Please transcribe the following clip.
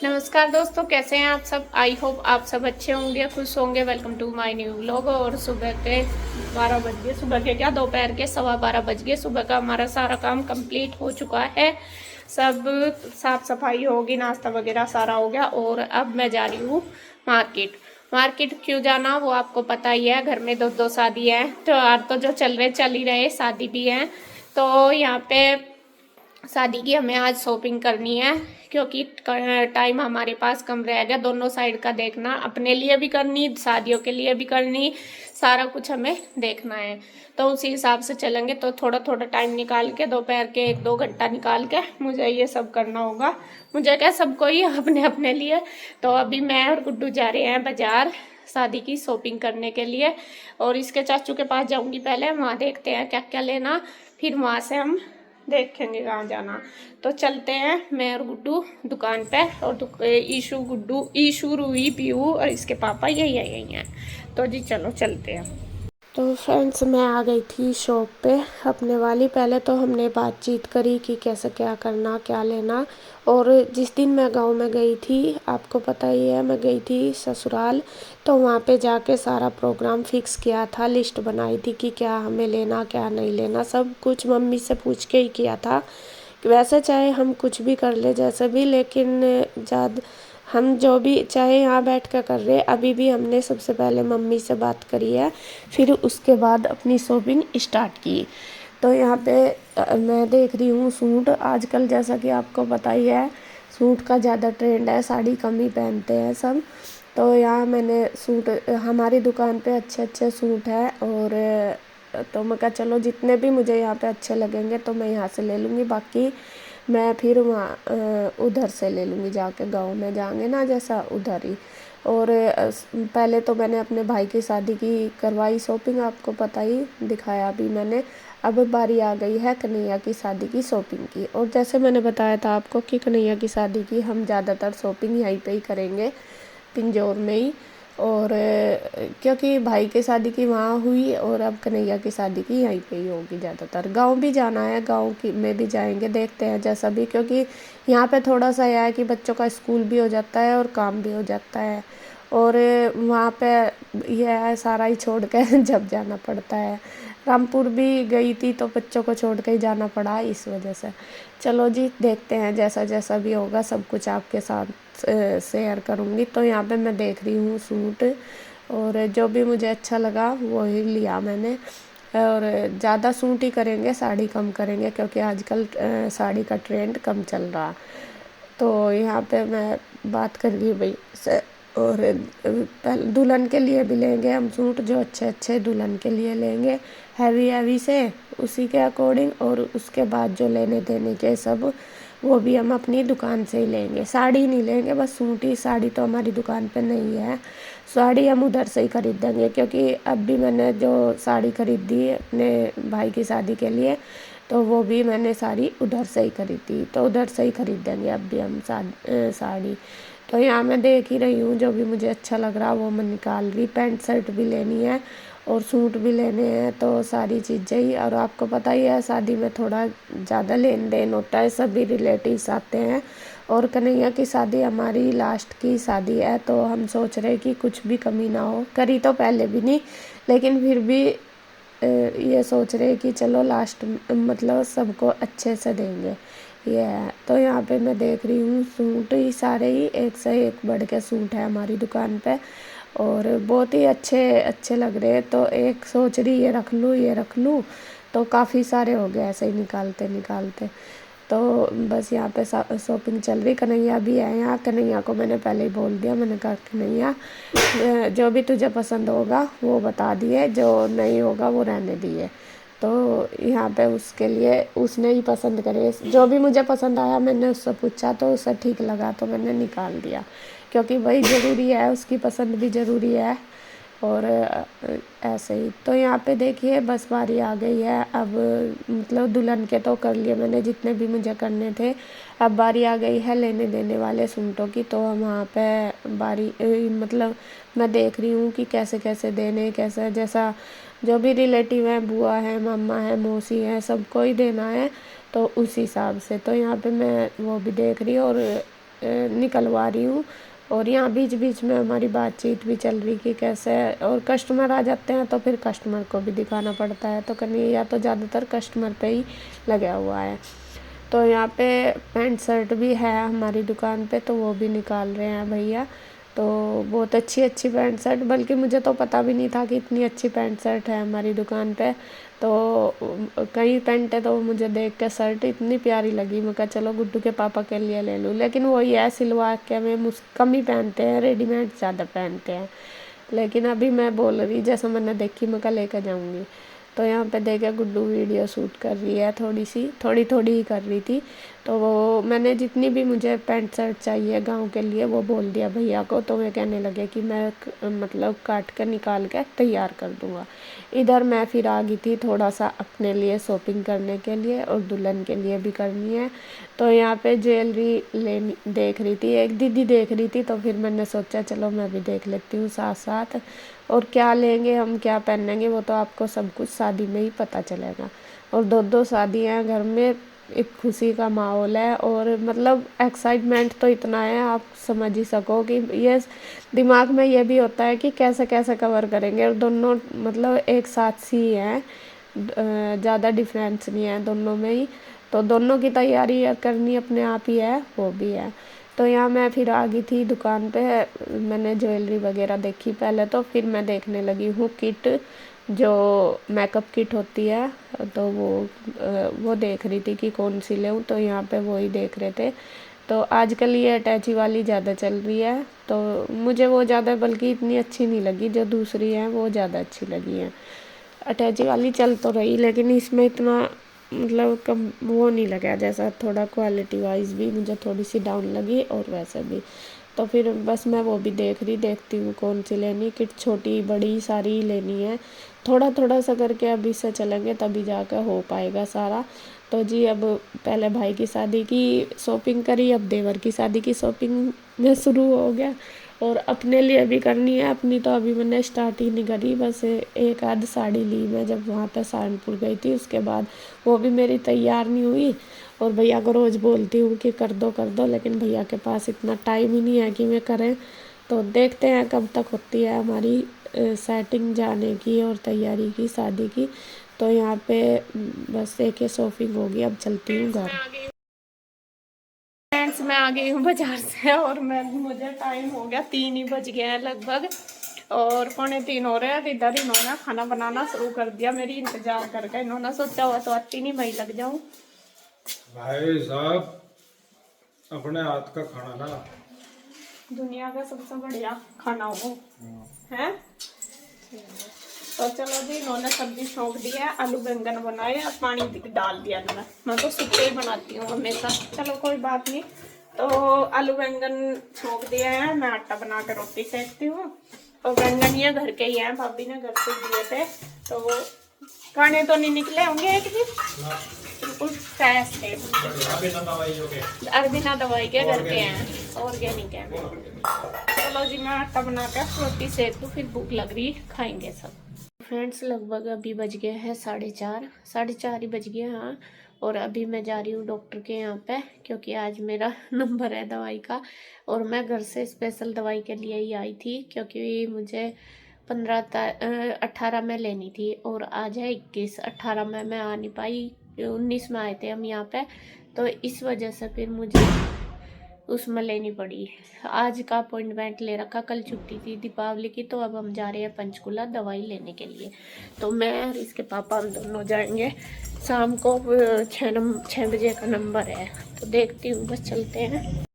नमस्कार दोस्तों, कैसे हैं आप सब। आई होप आप सब अच्छे होंगे, खुश होंगे। Welcome to my new vlog. और सुबह के 12 बज गए, सुबह के क्या, दोपहर के 12:15 बज गए। सुबह का हमारा सारा काम कंप्लीट हो चुका है। सब साफ सफाई होगी, नाश्ता वगैरह सारा हो गया। और अब मैं जा रही हूँ मार्केट। मार्केट क्यों जाना वो आपको पता ही है। घर में दो शादी है, त्योहार तो जो चल ही रहे, शादी भी है। तो यहाँ पे शादी की हमें आज शॉपिंग करनी है, क्योंकि टाइम हमारे पास कम रह गया। दोनों साइड का देखना, अपने लिए भी करनी, शादियों के लिए भी करनी, सारा कुछ हमें देखना है। तो उसी हिसाब से चलेंगे। तो थोड़ा थोड़ा टाइम निकाल के, दोपहर के 1-2 घंटा निकाल के मुझे ये सब करना होगा। मुझे क्या, सबको ही, अपने अपने लिए। तो अभी मैं और गुड्डू जा रहे हैं बाजार शादी की शॉपिंग करने के लिए। और इसके चाचू के पास जाऊंगी पहले, वहाँ देखते हैं क्या क्या लेना, फिर वहाँ से हम देखेंगे कहाँ जाना। तो चलते हैं मैं और गुड्डू दुकान पे। और ईशु, गुड्डू, ईशु, रूही, पीहू और इसके पापा यही हैं। तो जी चलो चलते हैं। तो फ्रेंड्स, मैं आ गई थी शॉप पे अपने वाली। पहले तो हमने बातचीत करी कि कैसे क्या करना, क्या लेना। और जिस दिन मैं गांव में गई थी, आपको पता ही है, मैं गई थी ससुराल। तो वहाँ पे जाके सारा प्रोग्राम फिक्स किया था, लिस्ट बनाई थी कि क्या हमें लेना, क्या नहीं लेना। सब कुछ मम्मी से पूछ के ही किया था। वैसे चाहे हम कुछ भी कर ले जैसे भी, लेकिन ज़्यादा हम जो भी चाहे यहाँ बैठ कर रहे, अभी भी हमने सबसे पहले मम्मी से बात करी है, फिर उसके बाद अपनी शॉपिंग स्टार्ट की। तो यहाँ पे मैं देख रही हूँ सूट। आजकल जैसा कि आपको पता ही है, सूट का ज़्यादा ट्रेंड है, साड़ी कम ही पहनते हैं सब। तो यहाँ मैंने सूट, हमारी दुकान पे अच्छे अच्छे सूट हैं। और तो मैं कहा चलो जितने भी मुझे यहाँ पे अच्छे लगेंगे तो मैं यहाँ से ले लूँगी, बाकी मैं फिर वहाँ उधर से ले लूँगी, जाके गांव में जाएंगे ना जैसा, उधर ही। और पहले तो मैंने अपने भाई की शादी की करवाई शॉपिंग, आपको पता ही, दिखाया भी मैंने। अब बारी आ गई है कन्हैया की शादी की शॉपिंग की। और जैसे मैंने बताया था आपको कि कन्हैया की शादी की हम ज़्यादातर शॉपिंग यहीं पे ही करेंगे, पिंजौर में ही। और क्योंकि भाई की शादी की वहाँ हुई, और अब कन्हैया की शादी की यहीं पे ही होगी ज़्यादातर। गांव भी जाना है, गांव की में भी जाएंगे, देखते हैं जैसा भी। क्योंकि यहाँ पे थोड़ा सा यह है कि बच्चों का स्कूल भी हो जाता है और काम भी हो जाता है। और वहाँ पे यह है, सारा ही छोड़ के जब जाना पड़ता है। रामपुर भी गई थी तो बच्चों को छोड़ के ही जाना पड़ा, इस वजह से। चलो जी, देखते हैं जैसा जैसा भी होगा, सब कुछ आपके साथ शेयर करूँगी। तो यहाँ पे मैं देख रही हूँ सूट, और जो भी मुझे अच्छा लगा वो ही लिया मैंने। और ज़्यादा सूट ही करेंगे, साड़ी कम करेंगे, क्योंकि आजकल साड़ी का ट्रेंड कम चल रहा। तो यहाँ पे मैं बात कर रही भाई से। और दुल्हन के लिए भी लेंगे हम सूट, जो अच्छे अच्छे दुल्हन के लिए लेंगे, हैवी हैवी से, उसी के अकॉर्डिंग। और उसके बाद जो लेने देने के सब, वो भी हम अपनी दुकान से ही लेंगे। साड़ी नहीं लेंगे, बस सूट ही। साड़ी तो हमारी दुकान पे नहीं है, साड़ी हम उधर से ही खरीदेंगे। क्योंकि अब भी मैंने जो साड़ी खरीदी अपने भाई की शादी के लिए, तो वो भी मैंने साड़ी उधर से ही खरीदी। तो उधर से ही खरीदेंगे अब भी हम साड़ी। तो यहाँ मैं देख ही रही हूँ, जो भी मुझे अच्छा लग रहा वो मैं निकाल रही। पैंट शर्ट भी लेनी है और सूट भी लेने हैं, तो सारी चीज़ें ही। और आपको पता ही है, शादी में थोड़ा ज़्यादा लेन देन होता है, सभी रिलेटिव्स आते हैं। और कन्हैया की शादी हमारी लास्ट की शादी है, तो हम सोच रहे कि कुछ भी कमी ना हो। करी तो पहले भी नहीं, लेकिन फिर भी ये सोच रहे कि चलो लास्ट, मतलब सबको अच्छे से देंगे, ये है। तो यहाँ पे मैं देख रही हूँ सूट ही, सारे ही एक से एक बढ़ के सूट है हमारी दुकान पे। और बहुत ही अच्छे अच्छे लग रहे हैं। तो एक सोच रही ये रख लूँ, ये रख लूँ, तो काफ़ी सारे हो गए ऐसे ही निकालते निकालते। तो बस यहाँ पे शॉपिंग चल रही। कन्हैया भी है यहाँ। कन्हैया को मैंने पहले ही बोल दिया, मैंने कहा कन्हैया जो भी तुझे पसंद होगा वो बता दिए, जो नहीं होगा वो रहने दिए। तो यहाँ पे उसके लिए उसने ही पसंद करे, जो भी मुझे पसंद आया मैंने उससे पूछा, तो उसे ठीक लगा तो मैंने निकाल दिया। क्योंकि वही ज़रूरी है, उसकी पसंद भी ज़रूरी है। और ऐसे ही। तो यहाँ पे देखिए बस बारी आ गई है अब। मतलब दुल्हन के तो कर लिए मैंने जितने भी मुझे करने थे। अब बारी आ गई है लेने देने वाले सूटों की। तो वहाँ पे बारी मतलब मैं देख रही हूँ कि कैसे कैसे देने, कैसे जैसा जो भी रिलेटिव है, बुआ है, मामा है, मौसी है, सबको ही देना है, तो उस हिसाब से। तो यहाँ पे मैं वो भी देख रही हूँ। और निकलवा रही हूँ। और यहाँ बीच बीच में हमारी बातचीत भी चल रही कि कैसे, और कस्टमर आ जाते हैं तो फिर कस्टमर को भी दिखाना पड़ता है, तो कन्हैया तो ज़्यादातर कस्टमर पे ही लगा हुआ है। तो यहाँ पे पैंट शर्ट भी है हमारी दुकान पे, तो वो भी निकाल रहे हैं भैया। तो बहुत अच्छी अच्छी पैंट शर्ट, बल्कि मुझे तो पता भी नहीं था कि इतनी अच्छी पैंट शर्ट है हमारी दुकान पे। तो कई पैंटें तो मुझे देख के शर्ट इतनी प्यारी लगी, मैं कहा चलो गुड्डू के पापा के लिए ले लूँ। लेकिन वही है, सिलवा के में कम ही पहनते हैं, रेडीमेड ज़्यादा पहनते हैं। लेकिन अभी मैं बोल रही, जैसा मैंने देखी मैं कहा लेकर जाऊँगी। तो यहाँ पे देखे गुड्डू वीडियो शूट कर रही है, थोड़ी थोड़ी ही कर रही थी। तो वो मैंने जितनी भी मुझे पैंट शर्ट चाहिए गांव के लिए वो बोल दिया भैया को। तो वे कहने लगे कि मैं मतलब काट कर निकाल के तैयार कर दूँगा। इधर मैं फिर आ गई थी थोड़ा सा अपने लिए शॉपिंग करने के लिए, और दुल्हन के लिए भी करनी है। तो यहाँ पे ज्वेलरी लेनी देख रही थी, एक दीदी देख रही थी, तो फिर मैंने सोचा चलो मैं भी देख लेती हूँ साथ साथ। और क्या लेंगे हम, क्या पहनेंगे, वो तो आपको सब कुछ शादी में ही पता चलेगा। और दो शादी हैं घर में, एक खुशी का माहौल है, और मतलब एक्साइटमेंट तो इतना है आप समझ ही सको कि ये दिमाग में ये भी होता है कि कैसे कैसे कवर करेंगे। और दोनों मतलब एक साथ सी हैं, ज़्यादा डिफरेंस नहीं है दोनों में ही। तो दोनों की तैयारी करनी अपने आप ही है, वो भी है। तो यहाँ मैं फिर आ गई थी दुकान पे, मैंने ज्वेलरी वगैरह देखी पहले, तो फिर मैं देखने लगी हूँ किट, जो मेकअप किट होती है। तो वो देख रही थी कि कौन सी लूँ, तो यहाँ पे वो ही देख रहे थे। तो आजकल ये अटैची वाली ज़्यादा चल रही है, तो मुझे वो ज़्यादा बल्कि इतनी अच्छी नहीं लगी, जो दूसरी है वो ज़्यादा अच्छी लगी है। अटैची वाली चल तो रही, लेकिन इसमें इतना मतलब कम वो नहीं लगा, जैसा थोड़ा क्वालिटी वाइज भी मुझे थोड़ी सी डाउन लगी, और वैसे भी। तो फिर बस मैं वो भी देखती हूँ कौन सी लेनी, किट छोटी बड़ी सारी लेनी है। थोड़ा थोड़ा सा करके अभी से चलेंगे तभी जाकर हो पाएगा सारा। तो जी अब पहले भाई की शादी की शॉपिंग करी, अब देवर की शादी की शॉपिंग में शुरू हो गया। और अपने लिए भी करनी है, अपनी तो अभी मैंने स्टार्ट ही नहीं करी, बस एक आध साड़ी ली मैं जब वहाँ पे सहारनपुर गई थी, उसके बाद वो भी मेरी तैयार नहीं हुई। और भैया को रोज़ बोलती हूँ कि कर दो, लेकिन भैया के पास इतना टाइम ही नहीं है कि मैं करें। तो देखते हैं कब तक होती है हमारी सेटिंग जाने की और तैयारी की शादी की। तो यहाँ पे बस एक ही शॉपिंग होगी, अब चलती हूँ घर। फ्रेंड्स मैं आ गई हूँ बाजार से, और मुझे टाइम हो गया 3 ही बज गया है लगभग, और 2:45 हो रहे हैं। इधर इन्होंने खाना बनाना शुरू कर दिया मेरी इंतजार करके। इन्होंने सोचा हुआ तो आती नहीं, मैं लग जाऊँ। भाई साहब अपने हाथ का खाना ना दुनिया का सबसे बढ़िया खाना हो है। तो चलो जी, इन्होंने सब्जी छोंक दी है, आलू बैंगन बनाए, पानी डाल दिया मैं तो सूखे ही बनाती हूँ हमेशा। चलो कोई बात नहीं। तो आलू बैंगन छोंक दिए हैं, मैं आटा बना कर रोटी सेकती हूँ। और बैंगन ये घर के ही हैं, भाभी ने घर से दिए थे। तो खाने तो नहीं निकले होंगे एक दिन, बिल्कुल फ्रेश थे, बिना दवाई के घर के हैं, ऑर्गेनिक है। चलो जी मैं आटा बना कर रोटी सेक दूँ, फिर भूख लग रही, खाएंगे सब। फ्रेंड्स लगभग अभी बज गए हैं 4:30 ही बज गए हाँ। और अभी मैं जा रही हूँ डॉक्टर के यहाँ पे, क्योंकि आज मेरा नंबर है दवाई का। और मैं घर से स्पेशल दवाई के लिए ही आई थी, क्योंकि मुझे 18 में लेनी थी, और आज है 21। 18 में मैं आ नहीं पाई, 19 में आए थे हम यहाँ पे, तो इस वजह से फिर मुझे उसमें लेनी पड़ी। आज का अपॉइंटमेंट ले रखा, कल छुट्टी थी दीपावली की। तो अब हम जा रहे हैं पंचकुला दवाई लेने के लिए। तो मैं और इसके पापा हम दोनों जाएंगे शाम को, 6 बजे का नंबर है। तो देखती हूँ, बस चलते हैं।